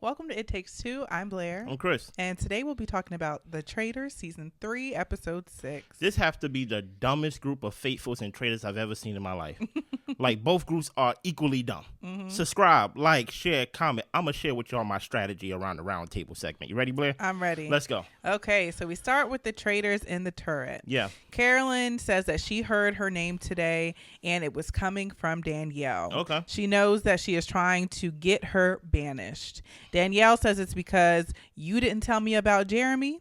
Welcome to It Takes Two. I'm Blair. I'm Chris. And today we'll be talking about The Traitors, Season 3, Episode 6. This have to be the dumbest group of faithfuls and traitors I've ever seen in my life. Like, both groups are equally dumb. Subscribe, like, share, comment. I'm going to share with y'all my strategy around the round table segment. You ready, Blair? I'm ready. Let's go. Okay, so we start with the traitors in the turret. Yeah. Carolyn says that she heard her name today and it was coming from Danielle. Okay. She knows that she is trying to get her banished. Danielle says it's because you didn't tell me about Jeremy.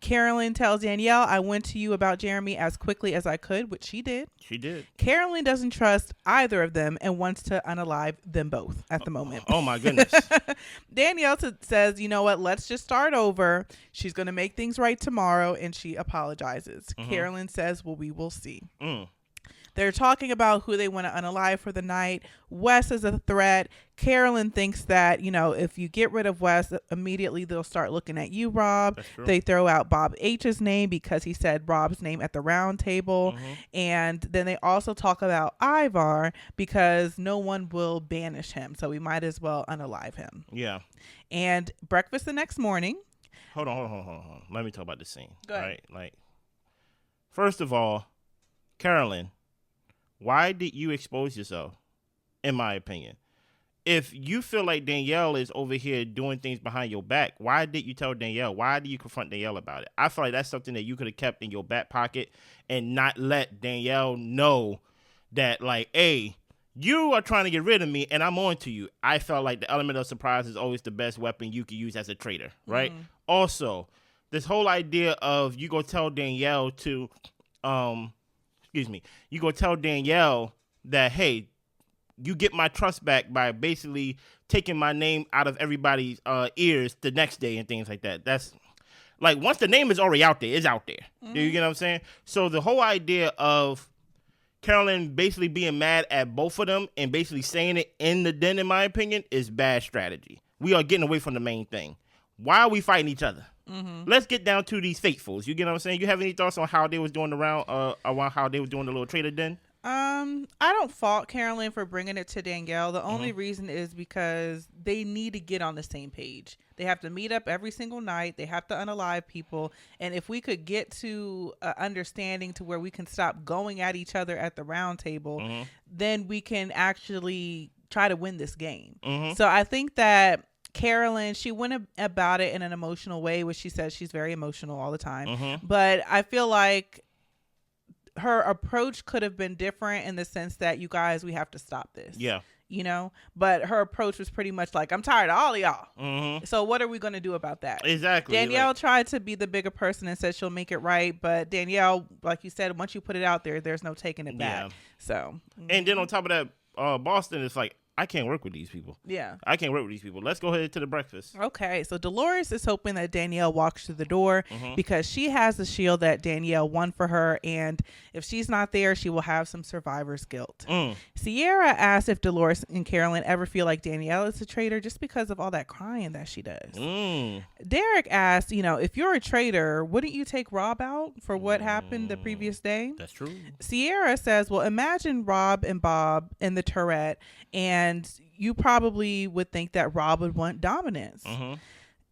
Carolyn tells Danielle, I went to you about Jeremy as quickly as I could, which she did. She did. Carolyn doesn't trust either of them and wants to unalive them both at the moment. Oh, my goodness. Danielle says, you know what, let's just start over. She's going to make things right tomorrow, and she apologizes. Carolyn says, well, we will see. They're talking about who they want to unalive for the night. Wes is a threat. Carolyn thinks that, you know, if you get rid of Wes, immediately they'll start looking at you, Rob. That's true. They throw out Bob H's name because he said Rob's name at the round table. And then they also talk about Ivar because no one will banish him. So we might as well unalive him. Yeah. And breakfast the next morning. Hold on. Let me talk about this scene. Go ahead. Right? Like, first of all, Carolyn, why did you expose yourself, in my opinion? If you feel like Danielle is over here doing things behind your back, why did you tell Danielle? Why did you confront Danielle about it? I feel like that's something that you could have kept in your back pocket and not let Danielle know that, like, hey, you are trying to get rid of me and I'm on to you. I felt like the element of surprise is always the best weapon you can use as a traitor, right? Also, this whole idea of you go tell Danielle to, you go tell Danielle that, hey, you get my trust back by basically taking my name out of everybody's ears the next day and things like that. That's like, once the name is already out there, it's out there. Do you get what I'm saying? So the whole idea of Carolyn basically being mad at both of them and basically saying it in the den, in my opinion, is bad strategy. We are getting away from the main thing. Why are we fighting each other? Let's get down to these faithfuls. You get what I'm saying? You have any thoughts on how they was doing the round, around how they was doing the little traitor den? I don't fault Carolyn for bringing it to Danielle. The only reason is because they need to get on the same page. They have to meet up every single night. They have to unalive people. And if we could get to understanding to where we can stop going at each other at the round table, then we can actually try to win this game. So I think that Carolyn, she went about it in an emotional way, which she says she's very emotional all the time. But I feel like her approach could have been different in the sense that, you guys, we have to stop this. Yeah. You know, but her approach was pretty much like, I'm tired of all of y'all. So what are we going to do about that? Exactly. Danielle tried to be the bigger person and said she'll make it right. But Danielle, like you said, once you put it out there, there's no taking it back. So. And then on top of that, Boston is like, I can't work with these people. Yeah. I can't work with these people. Let's go ahead to the breakfast. Okay. So Dolores is hoping that Danielle walks through the door because she has the shield that Danielle won for her. And if she's not there, she will have some survivor's guilt. Sierra asks if Dolores and Carolyn ever feel like Danielle is a traitor just because of all that crying that she does. Derek asks, you know, if you're a traitor, wouldn't you take Rob out for what happened the previous day? That's true. Sierra says, well, imagine Rob and Bob in the turret, and you probably would think that Rob would want dominance.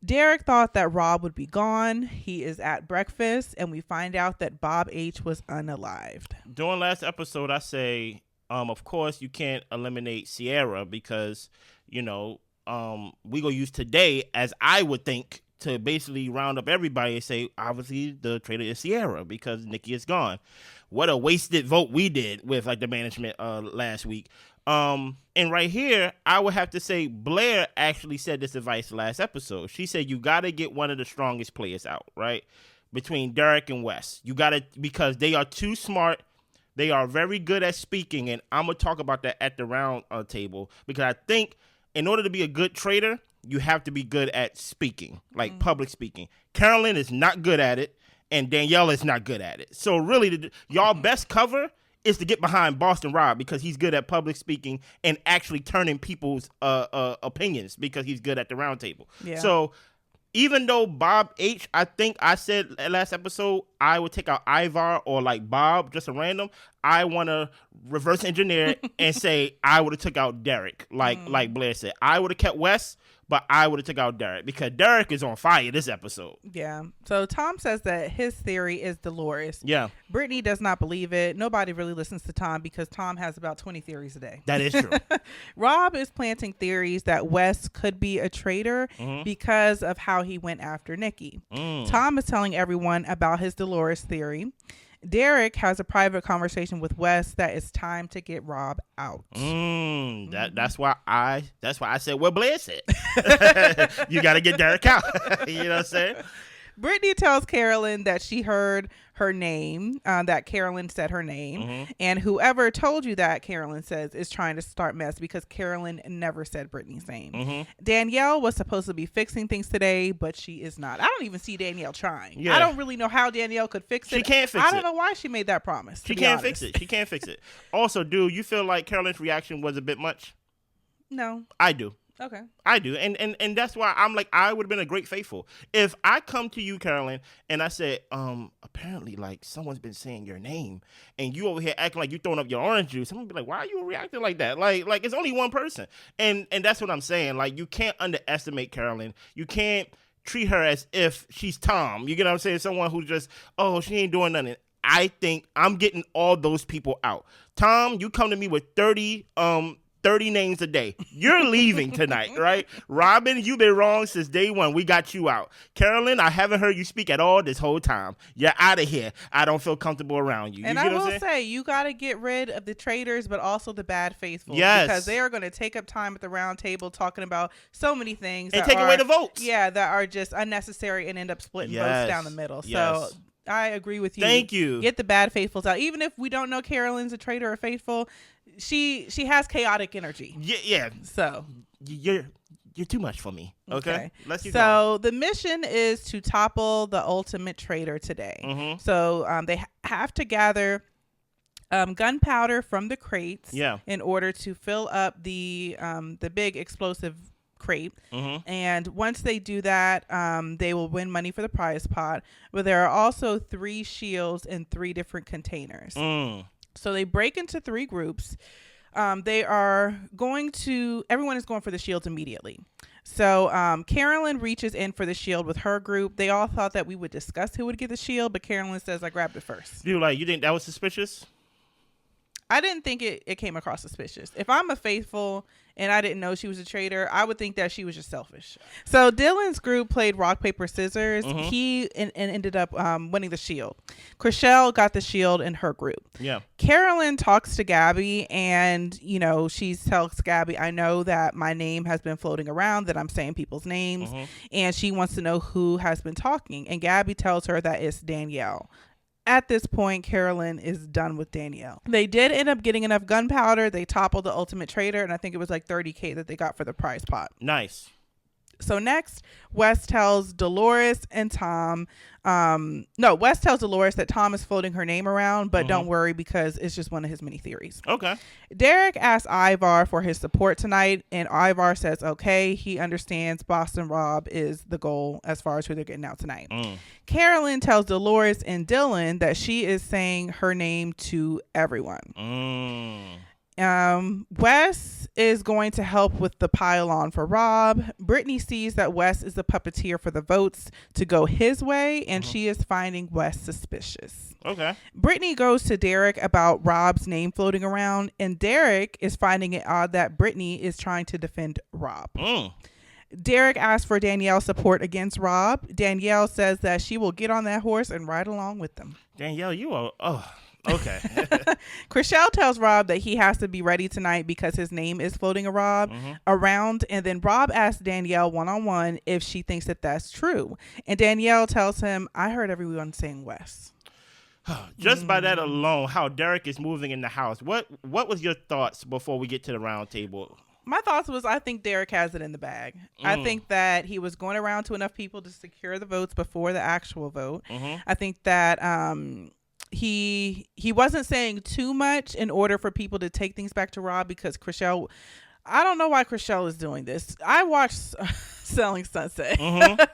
Derek thought that Rob would be gone. He is at breakfast, and we find out that Bob H was unalived. During last episode, I say, of course, you can't eliminate Sierra because, you know, we gonna use today, as I would think, to basically round up everybody and say, obviously, the traitor is Sierra because Nikki is gone. What a wasted vote we did with, like, the management last week. And right here, I would have to say Blair actually said this advice last episode. She said, you got to get one of the strongest players out, right? Between Derek and Wes. You got to, because they are too smart. They are very good at speaking. And I'm going to talk about that at the round table, because I think in order to be a good trader, you have to be good at speaking, like public speaking. Carolyn is not good at it, and Danielle is not good at it. So really, y'all best cover is to get behind Boston Rob, because he's good at public speaking and actually turning people's opinions, because he's good at the round table. Yeah. So even though Bob H, I think I said last episode, I would take out Ivar or like Bob, just a random, I want to reverse engineer and say I would have took out Derek, like Blair said. I would have kept Wes, but I would have took out Derek because Derek is on fire this episode. Yeah. So Tom says that his theory is Dolores. Yeah. Brittany does not believe it. Nobody really listens to Tom because Tom has about 20 theories a day. That is true. Rob is planting theories that Wes could be a traitor because of how he went after Nikki. Tom is telling everyone about his Dolores theory. Derek has a private conversation with Wes that it's time to get Rob out. That's why I said where Blair said. You got to get Derek out. You know what I'm saying? Brittany tells Carolyn that she heard her name, that Carolyn said her name. And whoever told you that, Carolyn says, is trying to start mess because Carolyn never said Brittany's name. Danielle was supposed to be fixing things today, but she is not. I don't even see Danielle trying. I don't really know how Danielle could fix it. She can't fix it. I don't know why she made that promise. She can't fix it. She can't fix it. Also, dude, you feel like Carolyn's reaction was a bit much? No. I do. Okay. I do. And that's why I'm like, I would have been a great faithful. If I come to you, Carolyn, and I said, apparently, like, someone's been saying your name, and you over here acting like you throwing up your orange juice, I'm going to be like, why are you reacting like that? Like it's only one person. And that's what I'm saying. Like, you can't underestimate Carolyn. You can't treat her as if she's Tom. You get what I'm saying? Someone who just, oh, she ain't doing nothing. I think I'm getting all those people out. Tom, you come to me with 30 names a day. You're leaving tonight, right? Robin, you've been wrong since day one. We got you out. Carolyn, I haven't heard you speak at all this whole time. You're out of here. I don't feel comfortable around you. And I will say, you got to get rid of the traitors, but also the bad faithful. Yes. Because they are going to take up time at the round table talking about so many things. And take away the votes. Yeah, that are just unnecessary and end up splitting votes down the middle. Yes. So I agree with you. Thank you. Get the bad faithfuls out. Even if we don't know Carolyn's a traitor or faithful, she has chaotic energy. Yeah. So you're too much for me. Okay. Let's keep going. The mission is to topple the ultimate traitor today. So they have to gather gunpowder from the crates in order to fill up the big explosive crate. And once they do that, they will win money for the prize pot. But there are also 3 shields in 3 different containers. So they break into 3 groups. Everyone is going for the shields immediately. So Carolyn reaches in for the shield with her group. They all thought that we would discuss who would get the shield, but Carolyn says, I grabbed it first. You think that was suspicious? I didn't think it came across suspicious. If I'm a faithful and I didn't know she was a traitor, I would think that she was just selfish. So Dylan's group played rock, paper, scissors. He ended up winning the shield. Trishelle got the shield in her group. Yeah. Carolyn talks to Gabby and, she tells Gabby, I know that my name has been floating around, that I'm saying people's names. And she wants to know who has been talking. And Gabby tells her that it's Danielle. At this point, Carolyn is done with Danielle. They did end up getting enough gunpowder. They toppled the ultimate traitor, and I think it was like $30,000 that they got for the prize pot. Nice. So next, Wes tells Dolores and Tom, Wes tells Dolores that Tom is floating her name around, but don't worry because it's just one of his many theories. Okay. Derek asks Ivar for his support tonight, and Ivar says, okay, he understands Boston Rob is the goal as far as who they're getting out tonight. Carolyn tells Dolores and Dylan that she is saying her name to everyone. Wes is going to help with the pile-on for Rob. Brittany sees that Wes is the puppeteer for the votes to go his way, and she is finding Wes suspicious. Okay. Brittany goes to Derek about Rob's name floating around, and Derek is finding it odd that Brittany is trying to defend Rob. Derek asks for Danielle's support against Rob. Danielle says that she will get on that horse and ride along with them. Danielle, you are... Oh. Okay. Trishelle tells Rob that he has to be ready tonight because his name is floating around. And then Rob asks Danielle one-on-one if she thinks that that's true. And Danielle tells him, I heard everyone saying Wes. Just by that alone, how Derek is moving in the house. What was your thoughts before we get to the round table? My thoughts was I think Derek has it in the bag. I think that he was going around to enough people to secure the votes before the actual vote. I think that... he wasn't saying too much in order for people to take things back to Rob because Trishelle I don't know why Trishelle is doing this. I watched Selling Sunset. And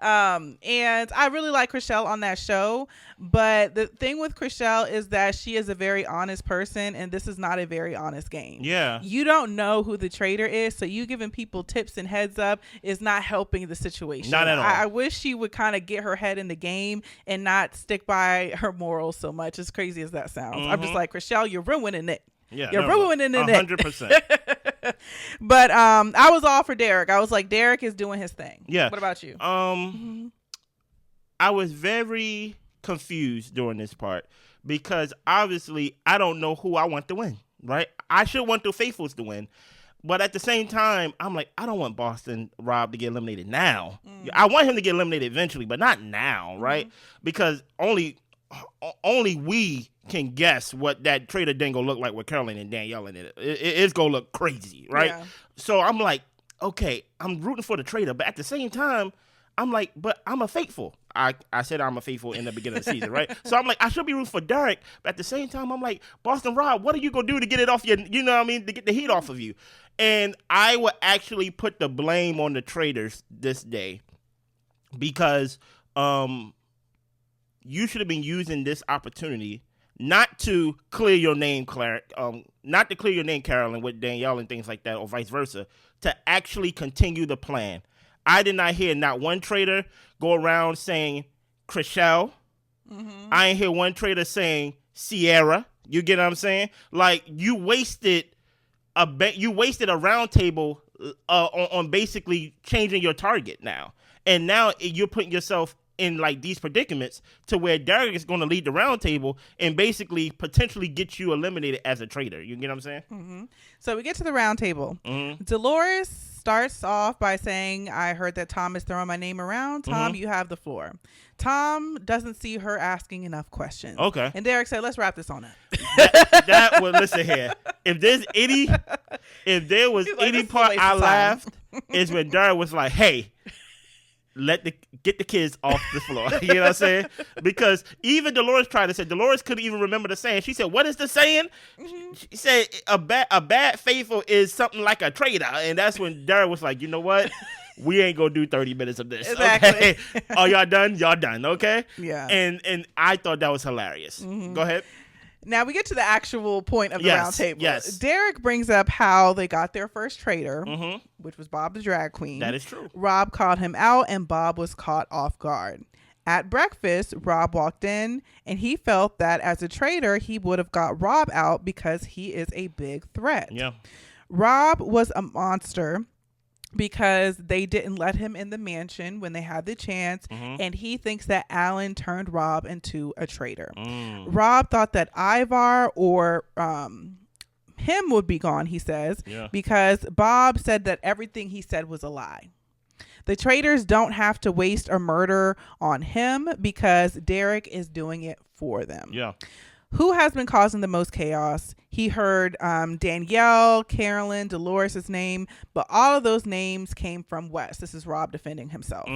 I really like Trishelle on that show. But the thing with Trishelle is that she is a very honest person, and this is not a very honest game. Yeah. You don't know who the traitor is, so you giving people tips and heads up is not helping the situation. Not at all. I wish she would kind of get her head in the game and not stick by her morals so much, as crazy as that sounds. I'm just like, Trishelle, you're ruining it. Yeah, you're ruining it. 100%. But I was all for Derek. I was like, Derek is doing his thing. Yeah. What about you? I was very confused during this part because obviously I don't know who I want to win, right? I should want the faithfuls to win. But at the same time, I'm like, I don't want Boston Rob to get eliminated now. I want him to get eliminated eventually, but not now, right? Because only we can guess what that Traitor Dingo look like with Caroline and Danielle in it. It's going to look crazy, right? Yeah. So I'm like, okay, I'm rooting for the Traitor, but at the same time, I'm like, but I'm a faithful. I said I'm a faithful in the beginning of the season, right? So I'm like, I should be rooting for Derek, but at the same time, I'm like, Boston Rob, what are you going to do to get it off your, you know what I mean, to get the heat off of you? And I would actually put the blame on the Traitors this day because you should have been using this opportunity not to clear your name, Carolyn, with Danielle and things like that, or vice versa, to actually continue the plan. I did not hear not one traitor go around saying Trishelle. I ain't hear one traitor saying Sierra. You get what I'm saying? Like, you wasted a round table on basically changing your target now. And now you're putting yourself in like these predicaments to where Derek is going to lead the round table and basically potentially get you eliminated as a traitor. You get what I'm saying? So we get to the round table. Dolores starts off by saying, I heard that Tom is throwing my name around. Tom, you have the floor. Tom doesn't see her asking enough questions. Okay. And Derek said, let's wrap this on up. that well, listen here. If there was like, any part I laughed, is when Derek was like, hey, get the kids off the floor. You know what I'm saying? Because even Dolores tried to say, Dolores couldn't even remember the saying. She said, what is the saying? She said, a bad faithful is something like a traitor. And that's when Derek was like, you know what? We ain't gonna do 30 minutes of this. Exactly. Okay? Oh, y'all done? Y'all done. Okay? Yeah. And I thought that was hilarious. Go ahead. Now we get to the actual point of the round table. Yes. Derek brings up how they got their first traitor, which was Bob the drag queen. That is true. Rob called him out and Bob was caught off guard. At breakfast, Rob walked in and he felt that as a traitor, he would have got Rob out because he is a big threat. Yeah. Rob was a monster because they didn't let him in the mansion when they had the chance, and he thinks that Alan turned Rob into a traitor. Rob thought that Ivar or him would be gone, he says, because Bob said that everything he said was a lie. The traitors don't have to waste a murder on him because Derek is doing it for them. Yeah. Who has been causing the most chaos? He heard Danielle, Carolyn, Dolores' name, but all of those names came from Wes. This is Rob defending himself.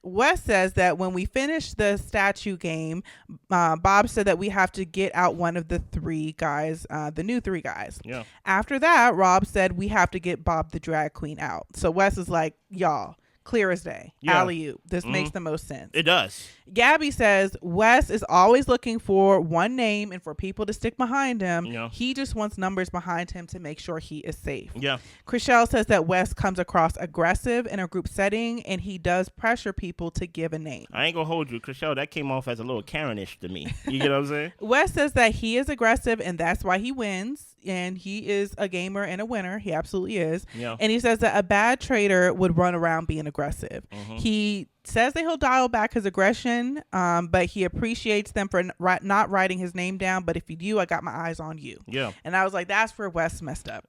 Wes says that when we finished the statue game, Bob said that we have to get out one of the three guys, the new three guys. Yeah. After that, Rob said we have to get Bob the drag queen out. So Wes is like, y'all, clear as day. Alley-oop. This makes the most sense. It does. Gabby says Wes is always looking for one name and for people to stick behind him. Yeah. He just wants numbers behind him to make sure he is safe. Yeah. Trishelle says that Wes comes across aggressive in a group setting and he does pressure people to give a name. I ain't gonna hold you, Trishelle. That came off as a little Karen-ish to me. You get what I'm saying? Wes says that he is aggressive and that's why he wins. And he is a gamer and a winner. He absolutely is. Yeah. And he says that a bad traitor would run around being aggressive. He says that he'll dial back his aggression, but he appreciates them for not writing his name down. But if you do, I got my eyes on you. Yeah. And I was like, that's where Wes messed up.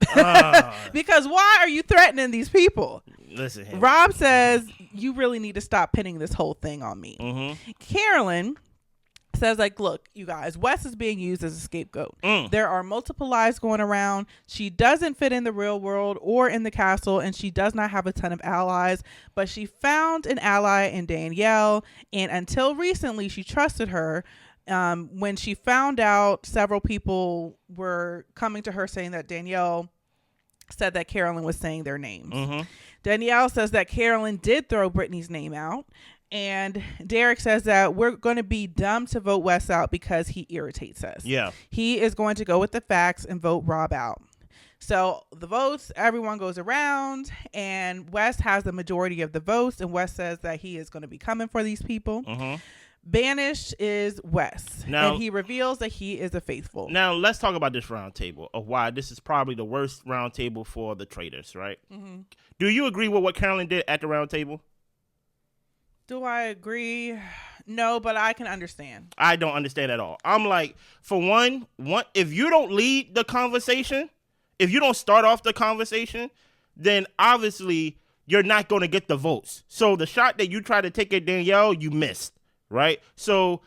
Because why are you threatening these people? Listen. Rob says, you really need to stop pinning this whole thing on me. Carolyn says, like, look, you guys, Wes is being used as a scapegoat. There are multiple lies going around. She doesn't fit in the real world or in the castle, and she does not have a ton of allies, but she found an ally in Danielle, and until recently, she trusted her. When she found out several people were coming to her saying that Danielle said that Carolyn was saying their names. Mm-hmm. Danielle says that Carolyn did throw Brittany's name out. And Derek says that we're going to be dumb to vote Wes out because he irritates us. Yeah. He is going to go with the facts and vote Rob out. So the votes, everyone goes around, and Wes has the majority of the votes, and Wes says that he is going to be coming for these people. Mm-hmm. Banished is Wes, and he reveals that he is a faithful. Now, let's talk about this round table of why this is probably the worst round table for the traitors, right? Mm-hmm. Do you agree with what Carolyn did at the round table? Do I agree? No, but I can understand. I don't understand at all. I'm like, for one, if you don't lead the conversation, if you don't start off the conversation, then obviously you're not going to get the votes. So the shot that you tried to take at Danielle, you missed, right? So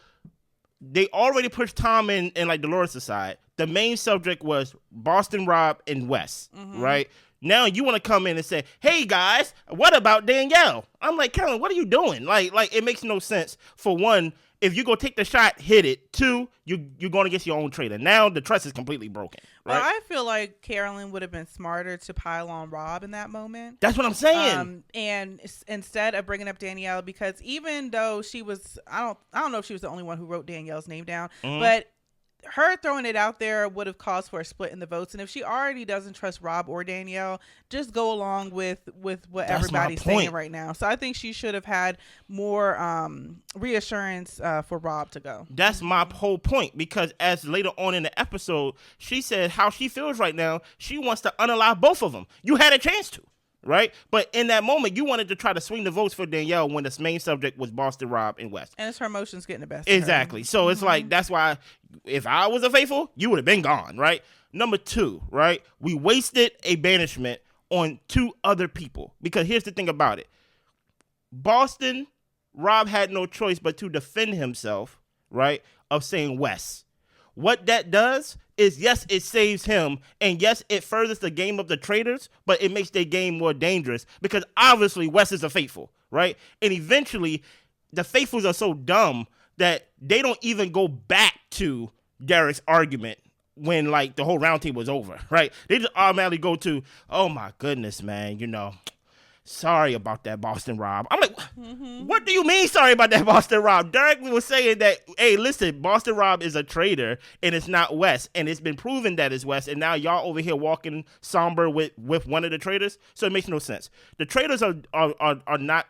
they already pushed Tom in like Dolores' side. The main subject was Boston Rob and Wes, right? Now you want to come in and say, hey, guys, what about Danielle? I'm like, Carolyn, what are you doing? Like it makes no sense. For one, if you go take the shot, hit it. Two, you're going against your own traitor. Now the trust is completely broken. Right? Well, I feel like Carolyn would have been smarter to pile on Rob in that moment. That's what I'm saying. And instead of bringing up Danielle, because even though she was, I don't know if she was the only one who wrote Danielle's name down, but her throwing it out there would have caused for a split in the votes. And if she already doesn't trust Rob or Danielle, just go along with what everybody's saying right now. So I think she should have had more reassurance for Rob to go. That's my whole point, because as later on in the episode, she said how she feels right now. She wants to unalive both of them. You had a chance to. Right? But in that moment, you wanted to try to swing the votes for Danielle when the main subject was Boston Rob and Wes. And it's her emotions getting the best Exactly. of her. So it's like, that's why if I was a faithful, you would have been gone, right? Number two, right? We wasted a banishment on two other people. Because here's the thing about it. Boston, Rob had no choice but to defend himself, right, of saying Wes. What that does is, yes, it saves him, and yes, it furthers the game of the traitors, but it makes their game more dangerous, because obviously Wes is a faithful, right? And eventually, the faithfuls are so dumb that they don't even go back to Derek's argument when, like, the whole round table is over, right? They just automatically go to, oh my goodness, man, sorry about that, Boston Rob. I'm like, what do you mean sorry about that, Boston Rob? Derek was saying that, hey, listen, Boston Rob is a traitor, and it's not Wes, and it's been proven that it's Wes, and now y'all over here walking somber with one of the traitors, so it makes no sense. The traitors are not,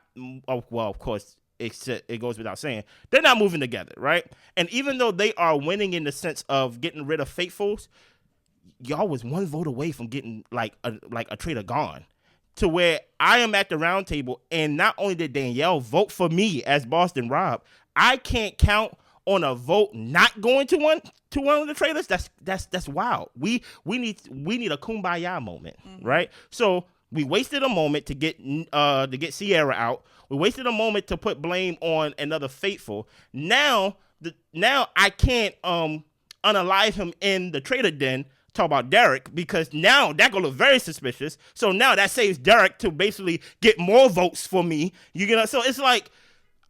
well, of course, it goes without saying, they're not moving together, right? And even though they are winning in the sense of getting rid of faithfuls, y'all was one vote away from getting like a traitor gone. To where I am at the round table, and not only did Danielle vote for me as Boston Rob, I can't count on a vote not going to one of the traitors. That's wild. We need a kumbaya moment, right? So we wasted a moment to get Sierra out. We wasted a moment to put blame on another faithful. Now I can't unalive him in the traitor den. Talk about Derek, because now that gonna look very suspicious. So now that saves Derek to basically get more votes for me. So it's like,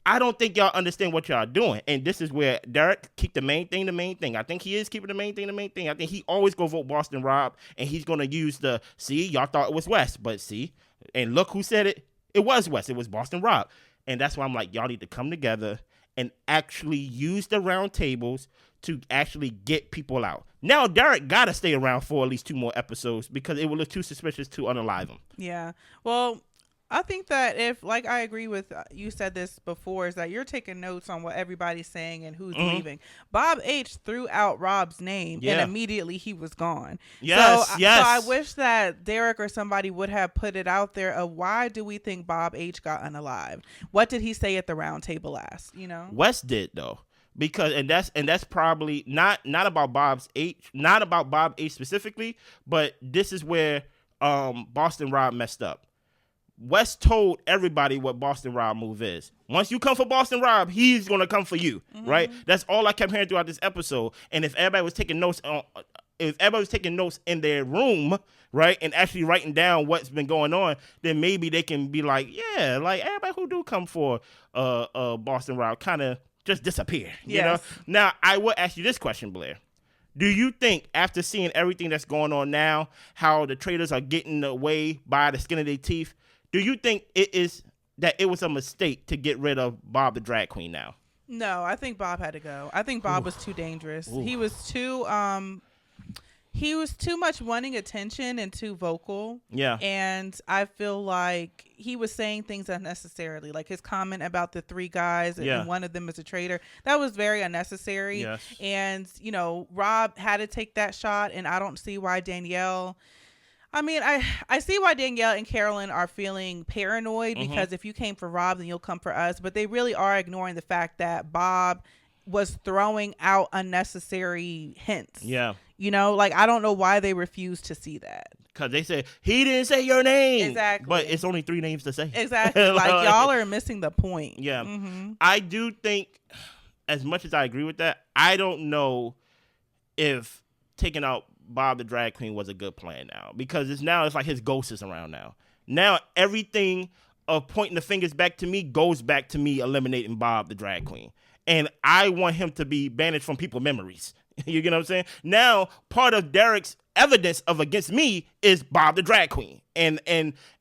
I don't think y'all understand what y'all doing. And this is where Derek keep the main thing. I think he is keeping the main thing. I think he always go vote Boston Rob, and he's gonna use y'all thought it was Wes, but see, and look who said it. It was Wes. It was Boston Rob. And that's why I'm like, y'all need to come together and actually use the round tables to actually get people out. Now, Derek got to stay around for at least 2 more episodes, because it would look too suspicious to unalive him. Yeah. Well, I think that I agree with, you said this before, is that you're taking notes on what everybody's saying and who's leaving. Bob H threw out Rob's name, and immediately he was gone. Yes. So I wish that Derek or somebody would have put it out there of, why do we think Bob H got unalived? What did he say at the round table last? Wes did, though. Because that's probably not about Bob H specifically, but this is where Boston Rob messed up. Wes told everybody what Boston Rob move is. Once you come for Boston Rob, he's gonna come for you, right? That's all I kept hearing throughout this episode. And if everybody was taking notes in their room, right, and actually writing down what's been going on, then maybe they can be like, yeah, like everybody who do come for Boston Rob kind of just disappear. You know? Now, I will ask you this question, Blair. Do you think, after seeing everything that's going on now, how the Traitors are getting away by the skin of their teeth, do you think it was a mistake to get rid of Bob the drag queen now? No, I think Bob had to go. I think Bob was too dangerous. Ooh. He was too much wanting attention and too vocal. Yeah. And I feel like he was saying things unnecessarily. Like his comment about the 3 guys and one of them is a traitor. That was very unnecessary. Yes. And, Rob had to take that shot, and I don't see why Danielle... I mean, I see why Danielle and Carolyn are feeling paranoid because if you came for Rob, then you'll come for us. But they really are ignoring the fact that Bob was throwing out unnecessary hints. Yeah. I don't know why they refuse to see that. Because they said, he didn't say your name. Exactly. But it's only 3 names to say. Exactly. Y'all are missing the point. Yeah. I do think, as much as I agree with that, I don't know if taking out Bob the drag queen was a good plan now, because it's like his ghost is around now. Now everything of pointing the fingers back to me goes back to me eliminating Bob the drag queen, and I want him to be banished from people's memories. You get what I'm saying? Now part of Derek's evidence of against me is Bob the drag queen, and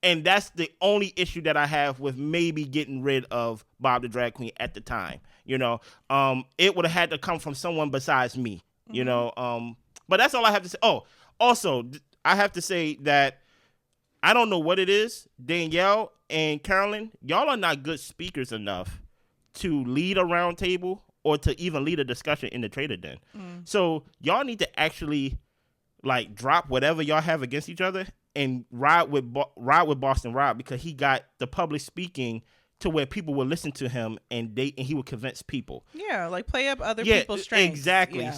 that's the only issue that I have with maybe getting rid of Bob the drag queen at the time. It would have had to come from someone besides me. But that's all I have to say. Oh, also, I have to say that I don't know what it is. Danielle and Carolyn, y'all are not good speakers enough to lead a round table or to even lead a discussion in the Traitor Den. So y'all need to actually drop whatever y'all have against each other and ride with Boston Rob, because he got the public speaking to where people will listen to him and he will convince people. Yeah, play up other people's strengths. Exactly. Yeah.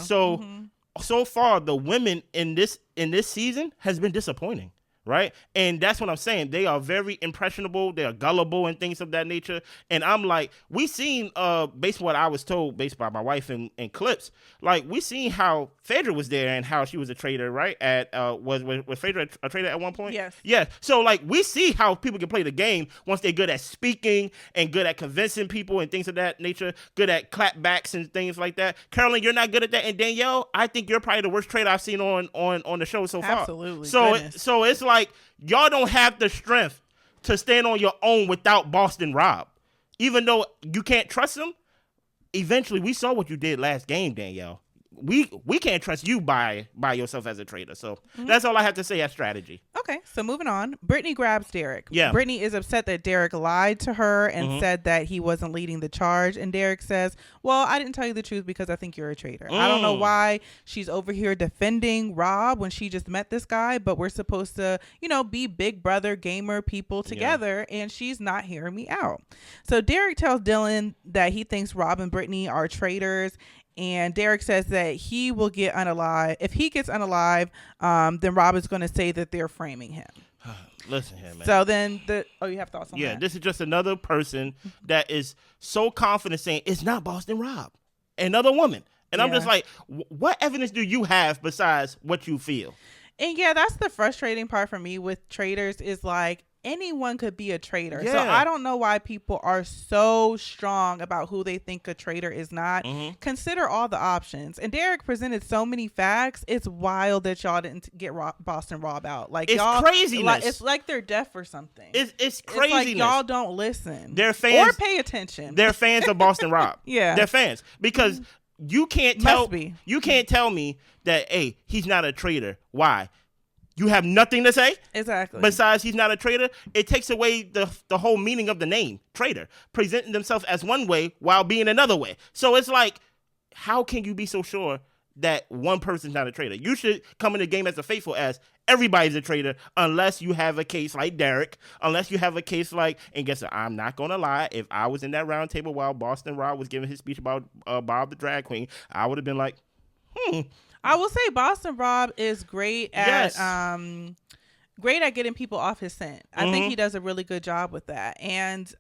So far, the women in this season has been disappointing, right? And that's what I'm saying. They are very impressionable. They are gullible and things of that nature. And I'm like, we seen, based on what I was told, based by my wife in clips, we seen how Phaedra was there and how she was a traitor, right? Was Phaedra a traitor at one point? Yes. Yes. So we see how people can play the game once they're good at speaking and good at convincing people and things of that nature, good at clapbacks and things like that. Carolyn, you're not good at that. And Danielle, I think you're probably the worst traitor I've seen on the show so far. Absolutely. So it's y'all don't have the strength to stand on your own without Boston Rob. Even though you can't trust him, eventually we saw what you did last game, Danielle. We can't trust you by yourself as a traitor. So that's all I have to say as strategy. Okay, so moving on. Brittany grabs Derek. Yeah. Brittany is upset that Derek lied to her and said that he wasn't leading the charge. And Derek says, well, I didn't tell you the truth because I think you're a traitor. I don't know why she's over here defending Rob when she just met this guy, but we're supposed to, be big brother gamer people together, and she's not hearing me out. So Derek tells Dylan that he thinks Rob and Brittany are traitors. And Derek says that he will get unalive. If he gets unalive, then Rob is going to say that they're framing him. Listen here, man. So then you have thoughts on that? Yeah, this is just another person that is so confident saying it's not Boston Rob, another woman. And I'm just like, what evidence do you have besides what you feel? And yeah, that's the frustrating part for me with traitors is anyone could be a traitor. Yeah. So I don't know why people are so strong about who they think a traitor is not. Consider all the options. And Derek presented so many facts. It's wild that y'all didn't get Boston Rob out. It's y'all, craziness. It's like they're deaf or something. It's craziness. It's y'all don't listen. They're fans. Or pay attention. They're fans of Boston Rob. Yeah. They're fans. Because you can't tell me that, hey, he's not a traitor. Why? You have nothing to say? Exactly. Besides he's not a traitor? It takes away the whole meaning of the name, traitor. Presenting themselves as one way while being another way. So it's how can you be so sure that one person's not a traitor? You should come in the game as faithful as everybody's a traitor, unless you have a case like Derek, unless you have a case and guess what, I'm not going to lie, if I was in that round table while Boston Rob was giving his speech about Bob the drag queen, I would have been like, I will say Boston Rob is great at getting people off his scent. I think he does a really good job with that. And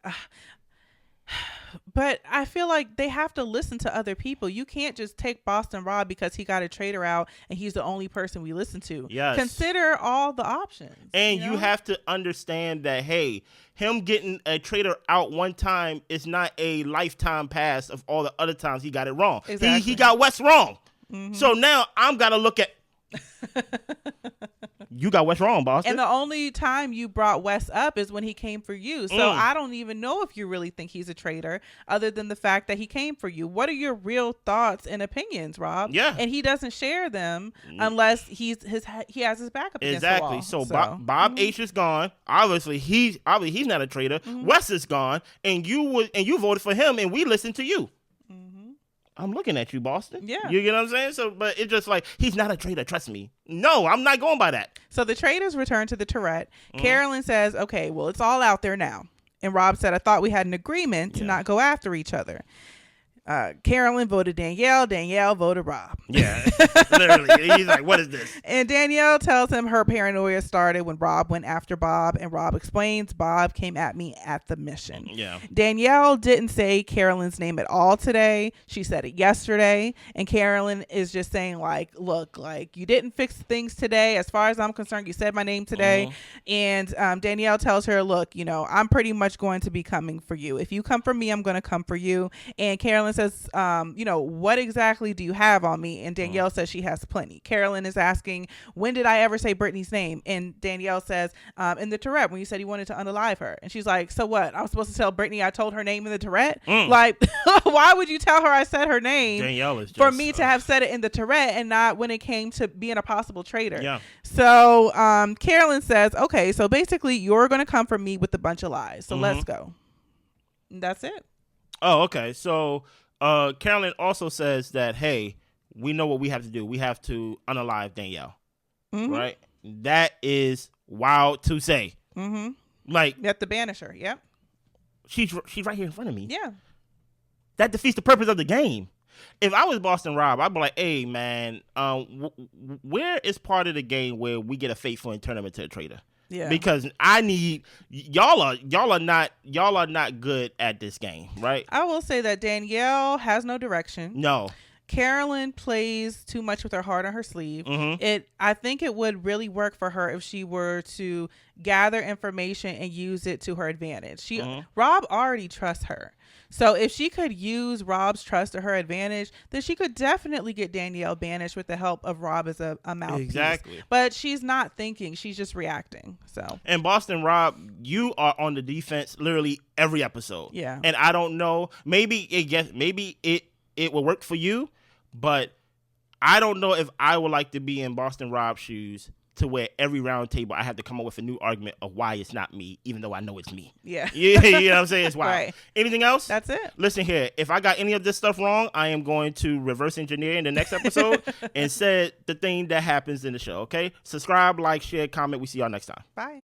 but I feel like they have to listen to other people. You can't just take Boston Rob because he got a traitor out and he's the only person we listen to. Yes. Consider all the options. And you have to understand that, hey, him getting a traitor out one time is not a lifetime pass of all the other times he got it wrong. Exactly. He got West wrong. Mm-hmm. So now I'm got to look at, you got what's wrong, Boston. And the only time you brought Wes up is when he came for you. So I don't even know if you really think he's a traitor, other than the fact that he came for you. What are your real thoughts and opinions, Rob? Yeah. And he doesn't share them unless he has his back up against the wall. So Bob H is gone. Obviously he's not a traitor. Wes is gone, and you voted for him, and we listened to you. I'm looking at you, Boston. Yeah. You get what I'm saying? So, but it's just like, he's not a traitor, trust me. No, I'm not going by that. So the traitors return to the turret. Carolyn says, okay, well, it's all out there now. And Rob said, I thought we had an agreement to not go after each other. Carolyn voted Danielle. Danielle voted Rob. Yeah, literally. He's like, what is this? And Danielle tells him her paranoia started when Rob went after Bob. And Rob explains, Bob came at me at the mission. Yeah. Danielle didn't say Carolyn's name at all today. She said it yesterday. And Carolyn is just saying, like, look, like, you didn't fix things today. As far as I'm concerned, you said my name today. And Danielle tells her, look, I'm pretty much going to be coming for you. If you come for me, I'm going to come for you. And Carolyn says, what exactly do you have on me? And Danielle says she has plenty. Carolyn is asking, when did I ever say Brittany's name? And Danielle says, in the Tourette, when you said you wanted to unalive her. And she's like, so what? I was supposed to tell Brittany I told her name in the Tourette? Like, why would you tell her I said her name Danielle is just, for me to have said it in the Tourette and not when it came to being a possible traitor? Yeah. So Carolyn says, okay, so basically you're going to come for me with a bunch of lies. So let's go. And that's it. Oh, okay. So Carolyn also says that, hey, we know what we have to do. We have to unalive Danielle. Right? That is wild to say. Like, you have to banish her. Yep. She's right here in front of me. Yeah. That defeats the purpose of the game. If I was Boston Rob, I'd be like, hey, man, where is part of the game where we get a faithful and turn him into a traitor? Yeah. Because I need y'all are not good at this game, right? I will say that Danielle has no direction. No. Carolyn plays too much with her heart on her sleeve. I think it would really work for her if she were to gather information and use it to her advantage. Rob already trusts her. So if she could use Rob's trust to her advantage, then she could definitely get Danielle banished with the help of Rob as a mouthpiece. Exactly. But she's not thinking. She's just reacting. So. And Boston Rob, you are on the defense literally every episode. Yeah. And I don't know. Maybe it will work for you, but I don't know if I would like to be in Boston Rob's shoes to where every round table I have to come up with a new argument of why it's not me, even though I know it's me. Yeah. You know what I'm saying? It's wild. Right. Anything else? That's it. Listen here. If I got any of this stuff wrong, I am going to reverse engineer in the next episode and say the thing that happens in the show, okay? Subscribe, like, share, comment. We see y'all next time. Bye.